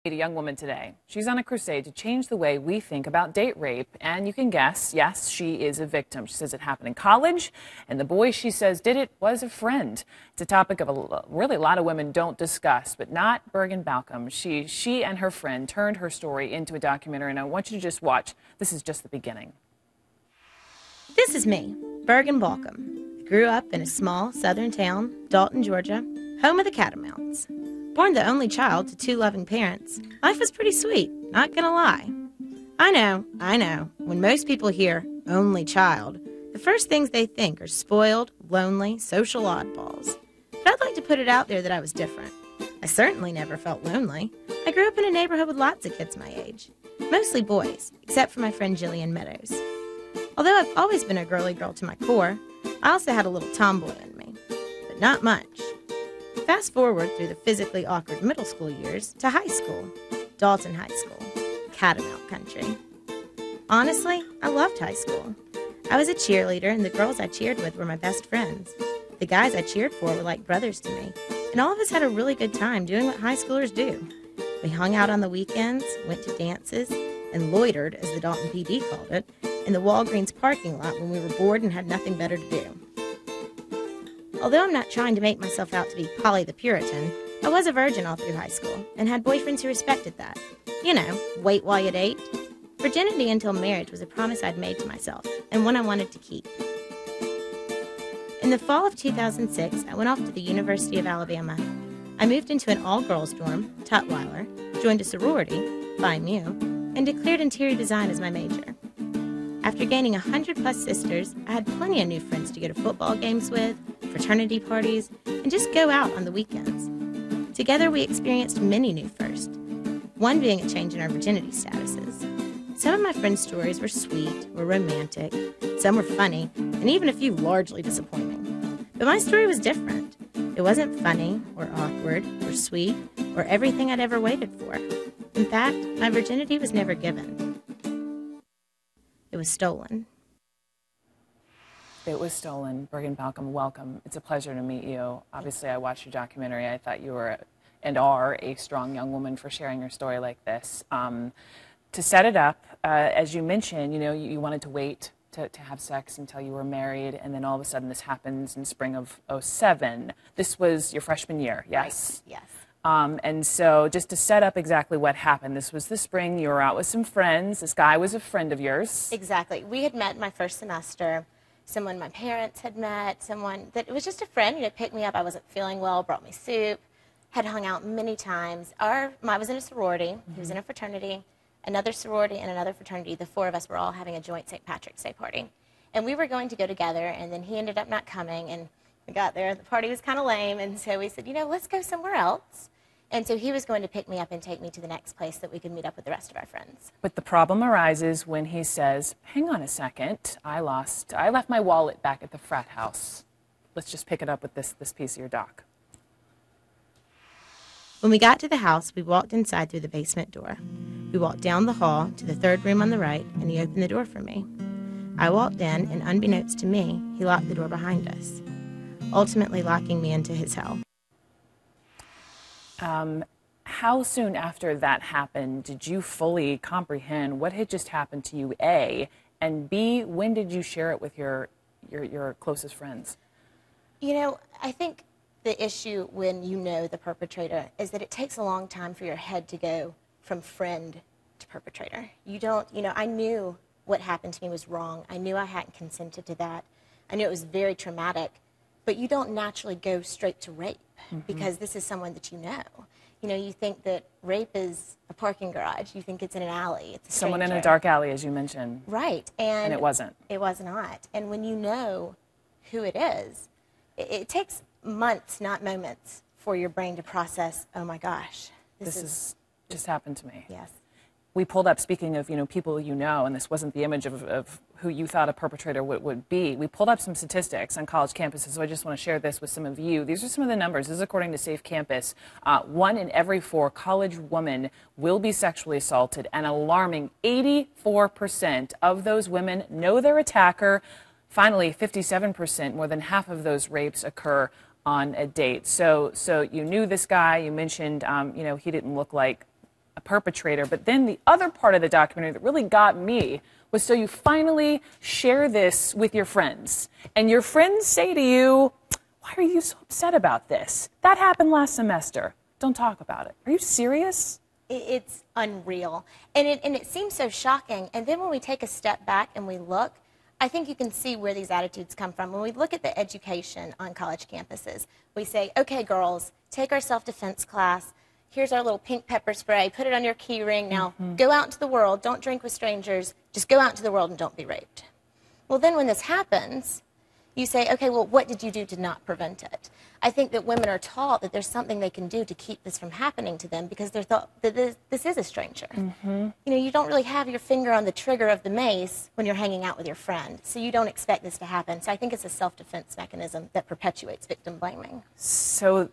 A young woman today. She's on a crusade to change the way we think about date rape. And you can guess, yes, she is a victim. She says it happened in college, and the boy she says did it was a friend. It's a topic of really a lot of women don't discuss, but not Bergen Baucom. She and her friend turned her story into a documentary, and I want you to just watch. This is just the beginning. This is me, Bergen Baucom. I grew up in a small southern town, Dalton, Georgia, home of the Catamounts. Born the only child to two loving parents, life was pretty sweet, not gonna lie. I know, when most people hear only child, the first things they think are spoiled, lonely, social oddballs. But I'd like to put it out there that I was different. I certainly never felt lonely. I grew up in a neighborhood with lots of kids my age, mostly boys, except for my friend Jillian Meadows. Although I've always been a girly girl to my core, I also had a little tomboy in me, but not much. Fast forward through the physically awkward middle school years to high school, Dalton High School, Catamount Country. Honestly, I loved high school. I was a cheerleader, and the girls I cheered with were my best friends. The guys I cheered for were like brothers to me, and all of us had a really good time doing what high schoolers do. We hung out on the weekends, went to dances, and loitered, as the Dalton PD called it, in the Walgreens parking lot when we were bored and had nothing better to do. Although I'm not trying to make myself out to be Polly the Puritan, I was a virgin all through high school and had boyfriends who respected that. You know, wait while you date. Virginity until marriage was a promise I'd made to myself and one I wanted to keep. In the fall of 2006, I went off to the University of Alabama. I moved into an all-girls dorm, Tutwiler, joined a sorority, Phi Mu, and declared interior design as my major. After gaining 100-plus sisters, I had plenty of new friends to go to football games with, fraternity parties, and just go out on the weekends. Together, we experienced many new firsts, one being a change in our virginity statuses. Some of my friends' stories were sweet, were romantic, some were funny, and even a few largely disappointing. But my story was different. It wasn't funny, or awkward, or sweet, or everything I'd ever waited for. In fact, my virginity was never given. It was stolen. It was stolen. Bergen Baucom, welcome. It's a pleasure to meet you. Obviously, I watched your documentary. I thought you were and are a strong young woman for sharing your story like this. To set it up, as you mentioned, you wanted to wait to have sex until you were married, and then all of a sudden this happens in spring of '07. This was your freshman year, yes? Right. Yes. And so just to set up exactly what happened, this was the spring. You were out with some friends. This guy was a friend of yours. Exactly. We had met my first semester. Someone my parents had met, someone that it was just a friend, picked me up. I wasn't feeling well, brought me soup, had hung out many times. I was in a sorority, he was in a fraternity, another sorority and another fraternity. The four of us were all having a joint St. Patrick's Day party. And we were going to go together, and then he ended up not coming, and we got there, the party was kind of lame, and so we said, let's go somewhere else. And so he was going to pick me up and take me to the next place that we could meet up with the rest of our friends. But the problem arises when he says, hang on a second, I left my wallet back at the frat house. Let's just pick it up with this piece of your doc. When we got to the house, we walked inside through the basement door. We walked down the hall to the third room on the right, and he opened the door for me. I walked in, and unbeknownst to me, he locked the door behind us, ultimately locking me into his hell. How soon after that happened did you fully comprehend what had just happened to you, A, and B, when did you share it with your closest friends? I think the issue when you know the perpetrator is that it takes a long time for your head to go from friend to perpetrator. I knew what happened to me was wrong. I knew I hadn't consented to that. I knew it was very traumatic, but you don't naturally go straight to rape. Because this is someone that you know. You think that rape is a parking garage. You think it's in an alley. It's a stranger. Someone in a dark alley, as you mentioned. Right. And it wasn't. It was not. And when you know who it is, it takes months, not moments, for your brain to process, oh my gosh. This has just happened to me. Yes. We pulled up, speaking of, people and this wasn't the image of who you thought a perpetrator would be. We pulled up some statistics on college campuses, so I just want to share this with some of you. These are some of the numbers. This is according to Safe Campus. 1 in every 4 college women will be sexually assaulted. An alarming 84% of those women know their attacker. Finally, 57%, more than half of those rapes occur on a date. So you knew this guy. You mentioned, he didn't look like a perpetrator. But then the other part of the documentary that really got me was so you finally share this with your friends. And your friends say to you, why are you so upset about this? That happened last semester. Don't talk about it. Are you serious? It's unreal. And it seems so shocking. And then when we take a step back and we look, I think you can see where these attitudes come from. When we look at the education on college campuses, we say, okay, girls, take our self-defense class. Here's our little pink pepper spray. Put it on your key ring. Now, go out into the world. Don't drink with strangers. Just go out into the world and don't be raped. Well, then when this happens, you say, okay, well, what did you do to not prevent it? I think that women are taught that there's something they can do to keep this from happening to them because they're thought that this is a stranger. You know, you don't really have your finger on the trigger of the mace when you're hanging out with your friend, so you don't expect this to happen. So I think it's a self-defense mechanism that perpetuates victim blaming. So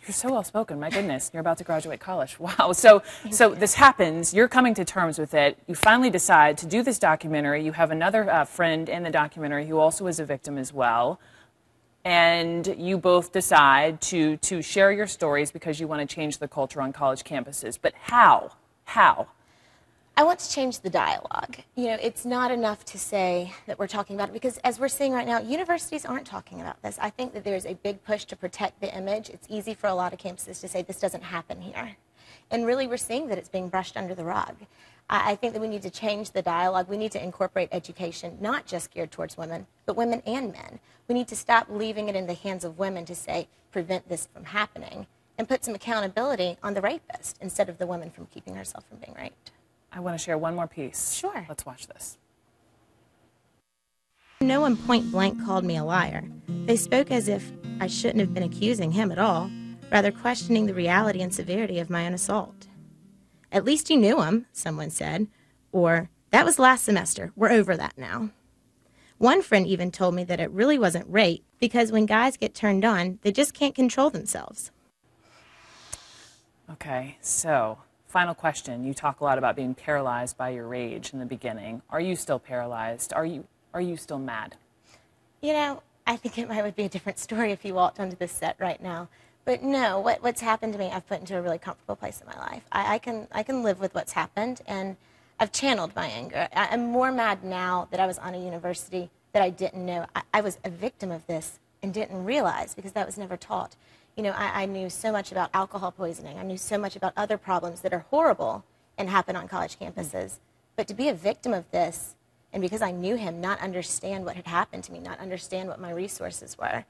you're so well-spoken. My goodness, you're about to graduate college. Wow. So this happens. You're coming to terms with it. You finally decide to do this documentary. You have another friend in the documentary who also is a victim as well. And you both decide to share your stories because you want to change the culture on college campuses. But how? How? I want to change the dialogue. You know, it's not enough to say that we're talking about it because as we're seeing right now, universities aren't talking about this. I think that there's a big push to protect the image. It's easy for a lot of campuses to say this doesn't happen here. And really we're seeing that it's being brushed under the rug. I think that we need to change the dialogue. We need to incorporate education, not just geared towards women, but women and men. We need to stop leaving it in the hands of women to say, prevent this from happening, and put some accountability on the rapist instead of the woman from keeping herself from being raped. I want to share one more piece. Sure. Let's watch this. No one point blank called me a liar. They spoke as if I shouldn't have been accusing him at all, rather questioning the reality and severity of my own assault. At least you knew him, someone said, or that was last semester, we're over that now. One friend even told me that it really wasn't rape because when guys get turned on, they just can't control themselves. Okay, so final question. You talk a lot about being paralyzed by your rage in the beginning. Are you still paralyzed? Are you still mad? You know, I think it would be a different story if you walked onto this set right now. But no, what's happened to me, I've put into a really comfortable place in my life. I can live with what's happened, and I've channeled my anger. I'm more mad now that I was on a university that I didn't know. I was a victim of this and didn't realize because that was never taught. You know, I knew so much about alcohol poisoning. I knew so much about other problems that are horrible and happen on college campuses. But to be a victim of this, and because I knew him, not understand what had happened to me, not understand what my resources were,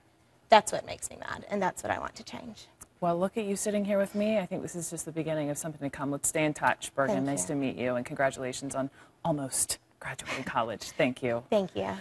that's what makes me mad, and that's what I want to change. Well, look at you sitting here with me. I think this is just the beginning of something to come. Let's stay in touch, Bergen. Nice to meet you, and congratulations on almost graduating college. Thank you. Thank you.